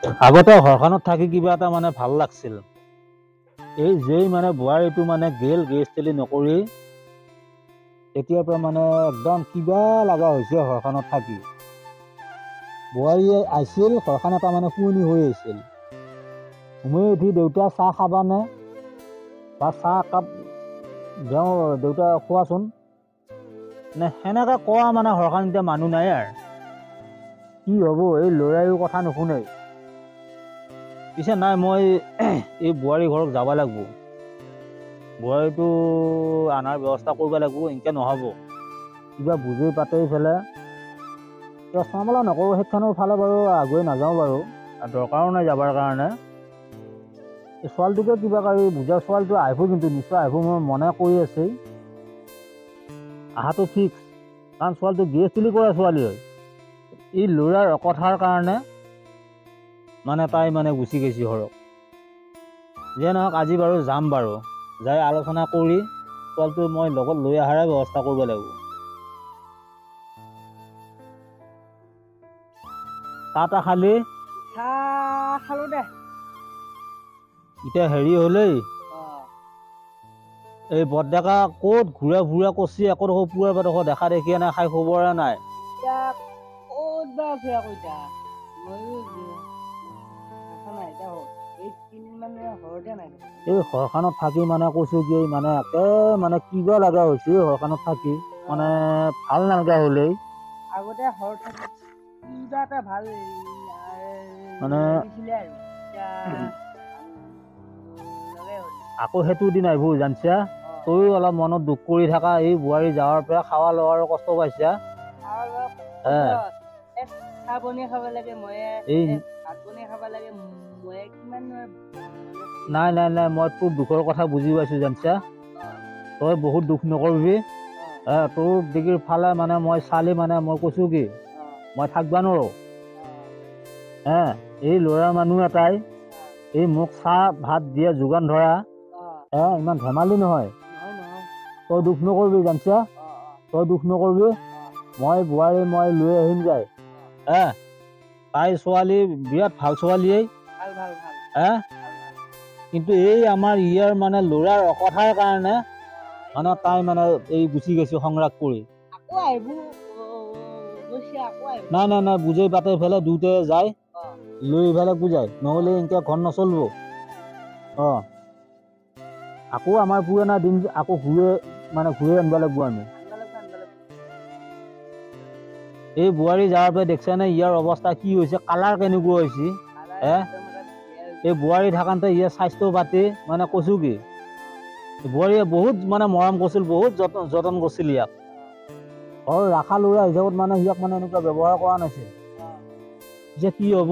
আগতে ঘৰখনত থাকি কিবা এটা মানে ভাল লাগছিল। এই যেই মানে বোৱাৰীটো মানে গেছতেলি নকৰি তেতিয়াৰ পৰা মানে একদম কিবা লগা হৈছে ঘৰখনত থাকি। বোৱাৰীয়ে আহিছিল, ঘৰখন এটা মানে শুৱনি হৈ আহিছিল। ঘুমে উঠি দেউতা চাহ খাবানে বা চাহ একাপ দিওঁ দেউতা খোৱাচোন, মানে সেনেকে কোৱা মানে ঘৰখন এতিয়া মানুহ নাই আৰু। কি হ'ব, এই ল'ৰাইও কথা নুশুনে। পিছে নাই, মই এই বোৱাৰী ঘৰত যাব লাগিব। বোৱাৰীটো আনাৰ ব্যৱস্থা কৰিব লাগিব, এনেকৈ নহ'ব। কিবা বুজি পাতি পেলাই চামলা নকৰোঁ, সেইখনৰ ফালে বাৰু আগুৱাই নাযাওঁ বাৰু, আৰু দৰকাৰো নাই যাবৰ কাৰণে। এই ছোৱালীটোকে কিবা কৰি বুজা, ছোৱালীটো আহিব কিন্তু নিশ্চয় আহিব, মোৰ মনে কৈ আছে আহাটো ফিক্স, কাৰণ ছোৱালীটো গেছতেলি কৰা ছোৱালী হয়। এই ল'ৰাৰ কথাৰ কাৰণে মানে তাই মানে গুচি গৈছে ঘৰত। যিয়ে নহওক আজি বাৰু যাম বাৰু, যাই আলোচনা কৰি ছোৱালীটো মই লগত লৈ অহাৰে ব্যৱস্থা কৰিব লাগিব। চাহ খালি? চাহ খালো দে। এতিয়া হেৰি হ'লেই, এই বৰডেকা ক'ত ঘূৰা ফুৰা কৰছি, একো পুৱাৰ বাডোখৰ দেখা দেখিয়ে নাই, খাই খবৰে নাই। এতিয়া ক'ত বা আছে আকৌ, এতিয়া ময়ো দেখা নাই, এতিয়া এই 3 মানে ঘৰতে নাই। এই ঘৰখনত থাকি মানে কৈছো কি মানে একে মানে কিবা লগা হৈছে ঘৰখনত থাকি, মানে ভাল নালগা হ'লেই। আগতে ঘৰ থাকি কিবা এটা ভাল মানে লাগিছিলে আৰু আকৌ সেইটো দিন আহিব জানছা। তইও অলপ মনত দুখ কৰি থাকা, এই বোৱাৰী যাৱাৰ পৰা খাৱা লোৱাৰো কষ্ট পাইছা। চাহ বনাই খাব লাগে, মই ভাত বনাই খাব লাগে, মই কিমান নাই নাই নাই, মই তোৰ দুখৰ কথা বুজি পাইছো জানছা। তই বহুত দুখ নকৰিবি। তোৰ দিগিৰ ফালে মানে মই চালি মানে মই কৈছো কি মই থাকবা নোৱাৰো। এই ল'ৰা মানুহ এটাই এই মোক চাহ ভাত দিয়ে যোগান ধৰা, ইমান ধেমালি নহয়। তই দুখ নকৰিবি জানছা, তই দুখ নকৰিবি। মই বোৱাৰী মই লৈ আহিম যায়। তাই ছোৱালী বিৰাট ভাল ছোৱালীয়ে, কিন্তু এই আমাৰ ইয়াৰ মানে ল'ৰাৰ অকথাৰ কাৰণে মানে তাই মানে এই গুচি গৈছে সংৰাগ কৰি। নাই নাই নাই, বুজাই পাতে ফেলে দুটাই যায়, লৈ ফেলে বুজাই, নহ'লে এনেকে ঘৰ নচলব। আকৌ আমাৰ পুৰণা দিন আকৌ ঘূৰে আনিব লাগিব আমি। এই বোৱাৰী যাৱাৰ পৰা দেখছা নে ইয়াৰ অৱস্থা কি হৈছে, কালাৰ কেনেকুৱা হৈছে। এই বোৱাৰী থাকান্তে ইয়াৰ স্বাস্থ্য পাতি মানে কৈছো কি, বোৱাৰীয়ে বহুত মানে মৰম কৰিছিল, বহুত যতন কৰিছিল ইয়াক। ঘৰ ৰাখা ল'ৰা হিচাপত মানে ইয়াক মানে এনেকুৱা ব্যৱহাৰ কৰা নাছিল। পিছে কি হ'ব,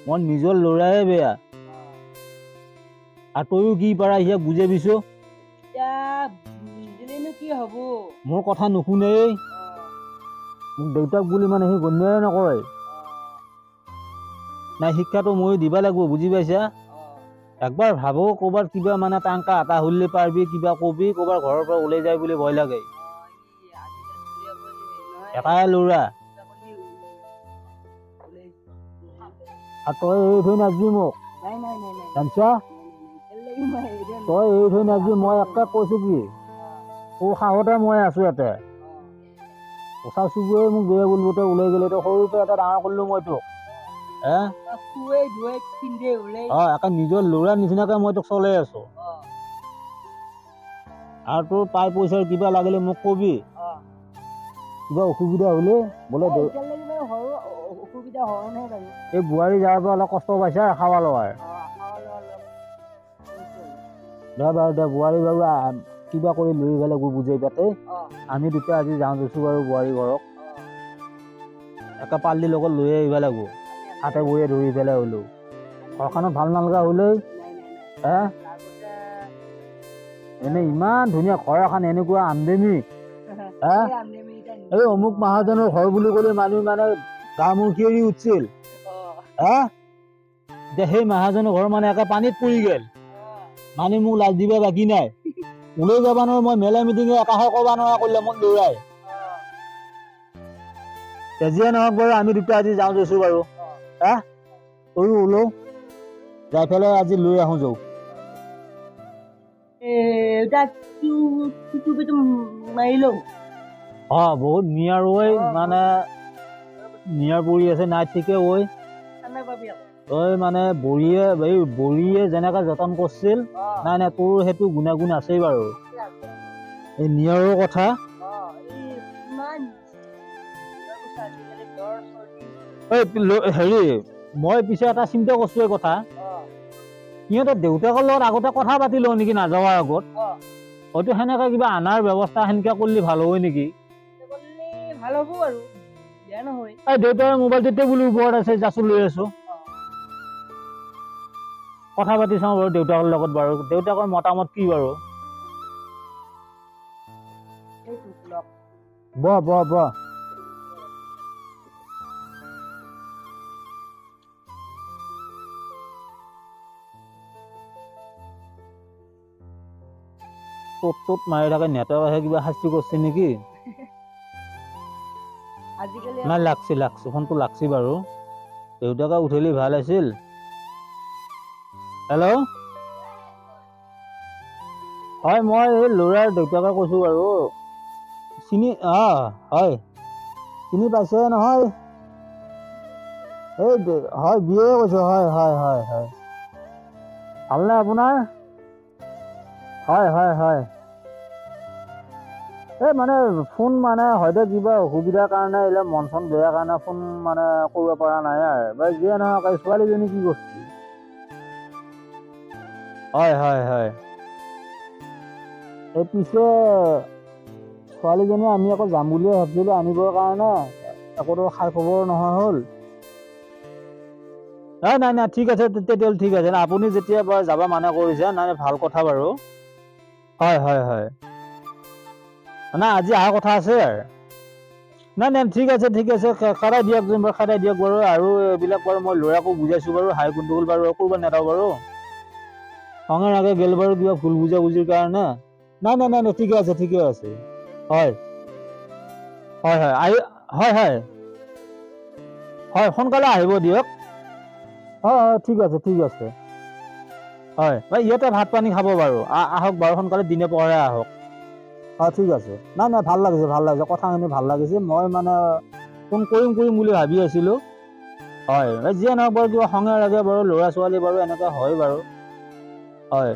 মই নিজৰ ল'ৰায়ে বেয়া, আৰু তইও কি পাৰা ইয়াক বুজাবিছো। কি হ'ব, মোৰ কথা নুশুনেই, মোক দেউতাক বুলি মানে সি গণ্যই নকৰে। নাই, শিক্ষাটো ময়ো দিবা লাগিব, বুজি পাইছা। একবাৰ ভাবো ক'ৰবাত কিবা মানে টাংকা এটা হ'লে পাৰবি, কিবা কবি, ক'ৰবাৰ ঘৰৰ পৰা ওলাই যায় বুলি ভয় লাগে। এটাই ল'ৰা, আৰু তই এৰি থৈ নাযাবি মোক জানছা। তই এৰি থৈ নাযাবি, মই একে কৈছো কি তোৰ সাহতে মই আছো ইয়াতে। ওচৰ চুবুৰীয়ে মোক বেয়া বলব, তই ওলাই গ'লে, তই সৰুৰ পৰা এটা ডাঙৰ কৰিলো মই তোক। একে নিজৰ ল'ৰাৰ নিচিনাকে মই তোক চলাই আছো। আৰু তোৰ পাই পইচাৰ কিবা লাগিলে মোক কবি, কিবা অসুবিধা হ'লে বোলে। এই বোৱাৰী যাৱাৰ পৰা অলপ কষ্ট পাইছা খাৱা লোৱাৰ। দে বাৰু দে, বোৱাৰী বাৰু কিবা কৰি লৈ গ'লে বুজাই পাতে। আমি দুটা আজি যাওঁ গৈছো বাৰু বোৱাৰী ঘৰক, একে পাল্লিৰ লগত লৈ আহিব লাগিব, হাতে বহিয়ে ধৰি পেলাই হ'লেও। ঘৰখনত ভাল নালগা হ'লেই এনে ইমান ধুনীয়া ঘৰ এখন, এনেকুৱা আমদানি। এই অমুক মহাজনৰ ঘৰ বুলি ক'লে মানুহ মানে গা মূৰ সিঁয়ৰি উঠিছিল। এতিয়া সেই মহাজনৰ ঘৰ মানে একে পানীত পৰি গ'ল, মানে মোক লাজ দিবা বাকী নাই। ওলাই যাবা নোৱাৰো, মই মেলা মিটিঙে একাষে ক'বা নোৱাৰা কৰিলে মোক দৌৰাই। যিয়ে নহওক বাৰু, আমি দুটা আজি যাওঁ গৈছো বাৰু। তয়ো ওলো যাই পেলাই আজি লৈ আহোঁ যাওঁ। দেউতা টুপিটো মাৰি লওঁ। বহুত নিয়াৰ ঐ মানে নিয়াৰ পৰি আছে নাই ঠিকে ঐ। ঠাণ্ডা পাবি আকৌ। তই মানে বড়িয়ে যেনেকে যতন কৰিছিল নাই নাই তোৰ সেইটো গুণাগুণ আছেই বাৰু। এই নিয়াৰৰ কথা হেৰি মই পিছে এটা চিন্তা কৰিছো এই কথা সিহঁতৰ দেউতাকৰ লগত আগতে কথা পাতি লওঁ নেকি নাযাৱাৰ আগত হয়তো সেনেকে কিবা আনাৰ ব্যৱস্থা সেনেকে কৰিলে ভাল হয় নেকি। ভাল হ'ব আৰু বেয়া নহয়। এই দেউতাৰ মোবাইলটো টেবুলৰ ওপৰত আছে জাচো লৈ আছো কথা পাতি চাওঁ বাৰু দেউতাকৰ লগত বাৰু দেউতাকৰ মতামত কি বাৰু। বহ বহ বহ ত'ত মাৰি থাকে নেটৰ আহে কিবা শাস্তি কৰিছে নেকি। নাই লাগছি ফোনটো লাগছি বাৰু দেউতাকে উঠিলি ভাল আছিল। হেল্ল' হয় মই এই ল'ৰাৰ দেউতাকে কৈছোঁ বাৰু চিনি হয় চিনি পাইছে নহয় এই হয় বিয়ে কৈছোঁ হয় হয় হয় হয় ভালনে আপোনাৰ হয় হয় হয় এই মানে ফোন মানে হয়তো কিবা অসুবিধাৰ কাৰণে এইবিলাক মন চন বেয়া কাৰণে ফোন মানে কৰিব পৰা নাই আৰু বাৰু যিয়ে নহওক ছোৱালীজনী কি কৰিছে। হয় হয় হয় এই পিছে ছোৱালীজনী আমি আকৌ যাম বুলিয়ে ভাবিছিলোঁ আনিবৰ কাৰণে একোতো খাই খবৰ নহয় হ'ল। নাই নাই ঠিক আছে তেতিয়াহ'লে ঠিক আছে আপুনি যেতিয়া বাৰু যাব মানা কৰিছে নাই ভাল কথা বাৰু। হয় হয় হয় নাই আজি অহা কথা আছে আৰু নাই নাই ঠিক আছে খেদাই দিয়ক বাৰু খেদাই দিয়ক বাৰু আৰু এইবিলাক বাৰু মই ল'ৰাকো বুজাইছোঁ বাৰু হাই গণ্ডগোল বাৰু কৰিব নেদাও বাৰু খঙে ৰাগে গেল বাৰু কিবা ভুল বুজাবুজিৰ কাৰণে নাই নাই নাই নাই ঠিকে আছে হয় হয় হয় হয় হয় হয় সোনকালে আহিব দিয়ক হয় হয় ঠিক আছে হয় ইয়াতে ভাত পানী খাব বাৰু আহক বাৰু সোনকালে দিনে পোহৰে আহক। হয় ঠিক আছে নাই নাই ভাল লাগিছে কথাখিনি ভাল লাগিছে মই মানে ফোন কৰিম বুলি ভাবি আছিলোঁ। হয় যিয়ে নহওক বাৰু কিবা খঙে ৰাগে বাৰু ল'ৰা ছোৱালী বাৰু এনেকুৱা হয় বাৰু হয়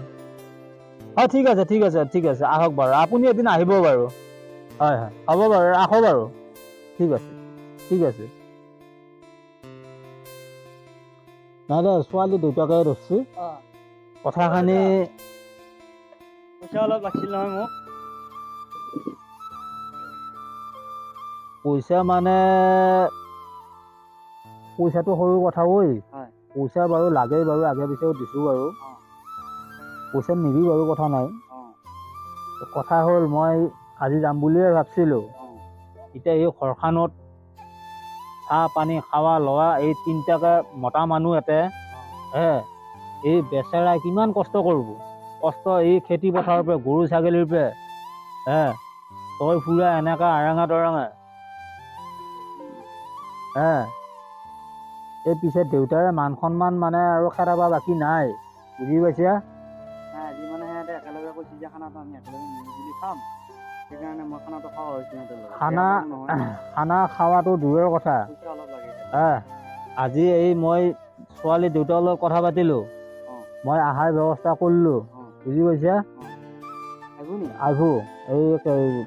হয় ঠিক আছে আহক বাৰু আপুনি এদিন আহিব বাৰু হয় হয় হ'ব বাৰু ৰাখোঁ বাৰু ঠিক আছে নাই দে ছোৱালী দেউতাকে ধৰছি কথাখিনি পইচা অলপ লাগিছিল নহয় মোক। পইচা মানে পইচাটো সৰু কথা ঐ পইচা বাৰু লাগেই বাৰু আগে পিছেও দিছোঁ বাৰু পইচা নিবি বাৰু কথা নাই কথা হ'ল মই আজি যাম বুলিয়ে ভাবিছিলোঁ এতিয়া এই ঘৰখনত চাহ পানী খাৱা লোৱা এই তিনিটাকে মতা মানুহ এতে এই বেচেৰাই কিমান কষ্ট কৰিব এই খেতি পথাৰৰ পৰা গৰু ছাগলীৰ পৰা তই ফুৰা এনেকা আৰাঙা তৰাঙা এই পিছে দেউতাৰে মান সন্মান মানে আৰু খেদাব বাকী নাই বুজি পাইছা। আজি মানে সিহঁতে একেলগে কৈছে যে খানাটো আমি একেলগে মিলি খাম সেইকাৰণে মই খানাটো খাওঁ খানা খাৱাটো দূৰৰ কথা আজি এই মই ছোৱালী দেউতাৰ লগত কথা পাতিলোঁ মই আহাৰ ব্যৱস্থা কৰিলোঁ বুজি পাইছা আহিব এই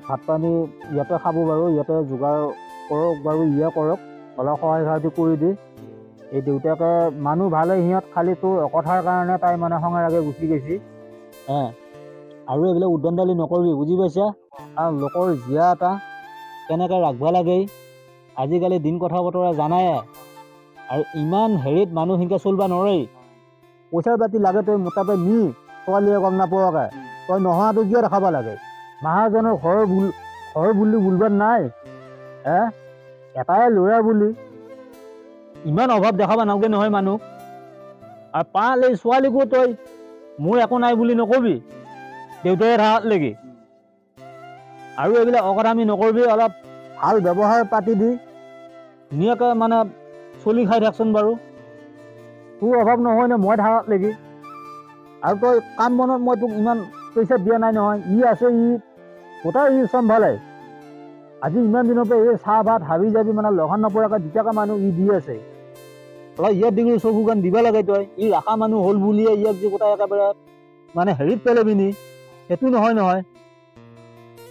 ভাত পানী ইয়াতে খাব বাৰু ইয়াতে যোগাৰ কৰক বাৰু কৰক অলপ সহায় সাহায্য কৰি দি এই দেউতাকে মানুহ ভালে সিহঁত খালি তোৰ কথাৰ কাৰণে তাই মানে খঙে ৰাগে গুচি গৈছে আৰু এইবিলাক উদ্ভণ্ডালি নকৰিবি বুজি পাইছা আৰু লোকৰ জীয়া এটা কেনেকৈ ৰাখিব লাগে আজিকালি দিন কথা বতৰা জানাই আৰু ইমান হেৰিত মানুহ সিংকে চলিব নোৱাৰি পইচা পাতি লাগে তই মোটাপে নি ছোৱালীয়ে গম নাপোৱাকে তই নোহোৱাটো কিয় দেখাব লাগে মাহাজনৰ ঘৰ বুলি বুলিব নাই এটাই ল'ৰা বুলি ইমান অভাৱ দেখাব নালাগে নহয় মানুহ আৰু পাল এই ছোৱালীকো তই মোৰ একো নাই বুলি নকবি দেউতাই থাকাত লাগি আৰু এইবিলাক অকথামি নকৰিবি অলপ ভাল ব্যৱহাৰ পাতি দি ধুনীয়াকৈ মানে চলি খাই থাকচোন বাৰু তোৰ অভাৱ নহয় নে মই ধাৰত লাগি আৰু তই কাম বনত মই তোক ইমান পইচা দিয়া নাই নহয় ই আছে ই গোটাই ই চম্ভালে আজি ইমান দিনৰ পৰা এই চাহ ভাত হাবি যাবি মানে লঘন নপৰাকৈ দুটাকা মানুহ ই দি আছে অলপ ইয়াত দিগি চকু কাণ দিব লাগে তই ই ৰাখা মানুহ হ'ল বুলিয়ে ইয়াক যে গোটাই একেবাৰে মানে হেৰিত পেলাবি নি সেইটো নহয় নহয়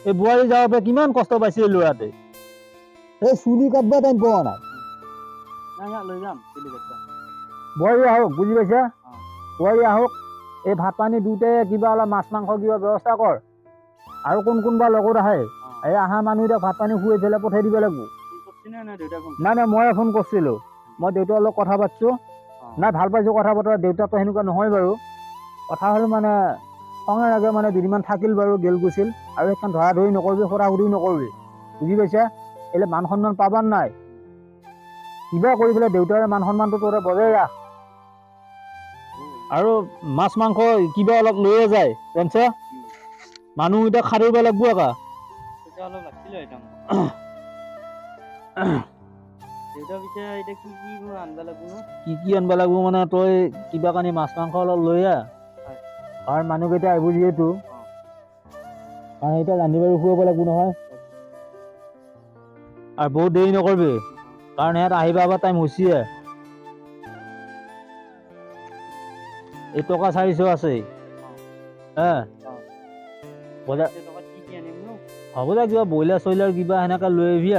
এই বোৱাৰী যাওঁতে পৰা কিমান কষ্ট পাইছে এই ল'ৰাটোৱে এই চুলি কাটব টাইম পোৱা নাই লৈ যাম চুলি কাটবা বোৱাৰী আহক বুজি পাইছা বোৱাৰী আহক এই ভাত পানী দিওঁতে কিবা অলপ মাছ মাংস কিবা ব্যৱস্থা কৰ আৰু কোনোবা লগত আহে এই অহা মানুহ এতিয়া ভাত পানী খুৱাই পেলাই পঠাই দিব লাগিব নাই নাই মই ফোন কৰিছিলোঁ মই দেউতাৰ লগত কথা পাতিছোঁ নাই ভাল পাইছোঁ কথা বতৰা দেউতাতো সেনেকুৱা নহয় বাৰু কথা হ'ল মানে খঙে লাগে মানে দুদিনমান থাকিল বাৰু গেল গৈছিল আৰু সেইখন ধৰা ধৰি নকৰিবি সৰা সুৰি নকৰিবি বুজি পাইছা এইলে মান সন্মান পাবান নাই কিবা কৰি পেলাই দেউতাৰে মান সন্মানটো তোৰে বজাই ৰাখ আৰু মাছ মাংস কিবা অলপ লৈয়ে যায় জানছ মানুহ এতিয়া খাৰিব লাগিব একা অলপ লাগিছিলে দেউতা পিছে এতিয়া কি আনবা লাগিব কি আনবা লাগিব মানে তই কিবা কানি মাছ মাংস অলপ লৈ আহ কাৰণ মানুহকেইটা আহিব যিহেতু কাৰণ এতিয়া ৰান্ধি বাঢ়ি খুৱাব লাগিব নহয় আৰু বহুত দেৰি নকৰিবি কাৰণ ইয়াত আহিবা আবাৰ টাইম হৈছিয়ে এই টকা 400 আছে বজাৰ হ'ব দে কিবা ব্ৰইলাৰ চইলাৰ কিবা সেনেকে লৈ আহিবি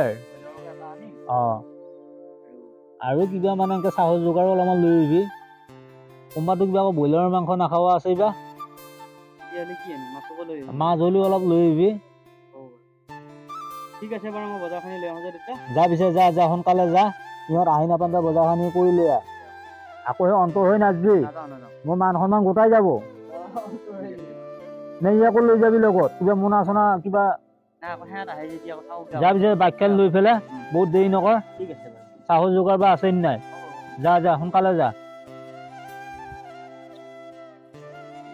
আৰু কিবা মানে এনেকে চাহৰ যোগাৰো অলপমান লৈ আহিবি কোনোবাতো কিবা আকৌ ব্ৰইলাৰৰ মাংস নাখাৱা আছে বা মাছ হ'লেও অলপ লৈ আহিবি ঠিক আছে বাৰু মই বজাৰখিনি লৈ আহোঁ তেতিয়া যা পিছে যা সোনকালে যা ইহঁত আহি নাপাওঁতে বজাৰখিনি কৰি লৈ আহ আকৌ সেই অন্তৰ হৈ নাযাবি মোৰ মান সন্মান গোটাই যাব নে ইয়াকো লৈ যাবি লগত কিবা মোনা চোনা কিবা যা পিছে বাইক খেল লৈ পেলাই বহুত দেৰি নকৰ ঠিক আছে চাহৰ যোগাৰ বা আছে নাই যা সোনকালে যা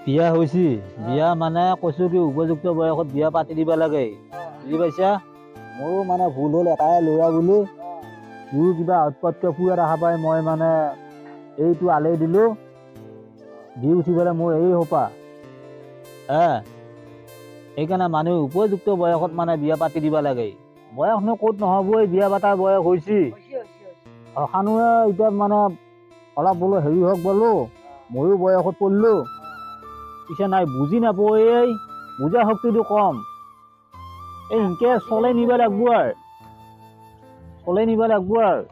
বিয়া হৈছে বিয়া মানে কৈছো কি উপযুক্ত বয়সত বিয়া পাতি দিব লাগে বুজি পাইছা মোৰো মানে ভুল হ'ল এটাই ল'ৰা বুলি তোৰ কিবা উৎপত্তি ফুৰা দেখা পাই মই মানে এইটো আলেই দিলোঁ দি উঠি পেলাই মোৰ এই সোপা সেইকাৰণে মানুহে উপযুক্ত বয়সত মানে বিয়া পাতি দিব লাগে বয়সনো ক'ত নহ'বই বিয়া পাতাৰ বয়স হৈছে অখানুৱে এতিয়া মানে অলপ বোলো হেৰি হওক বোলো ময়ো বয়সত পৰিলোঁ পিছে নাই বুজি নাপায় এই বুজা শক্তিটো কম এই ইনকে চলাই নিব লাগিব আৰু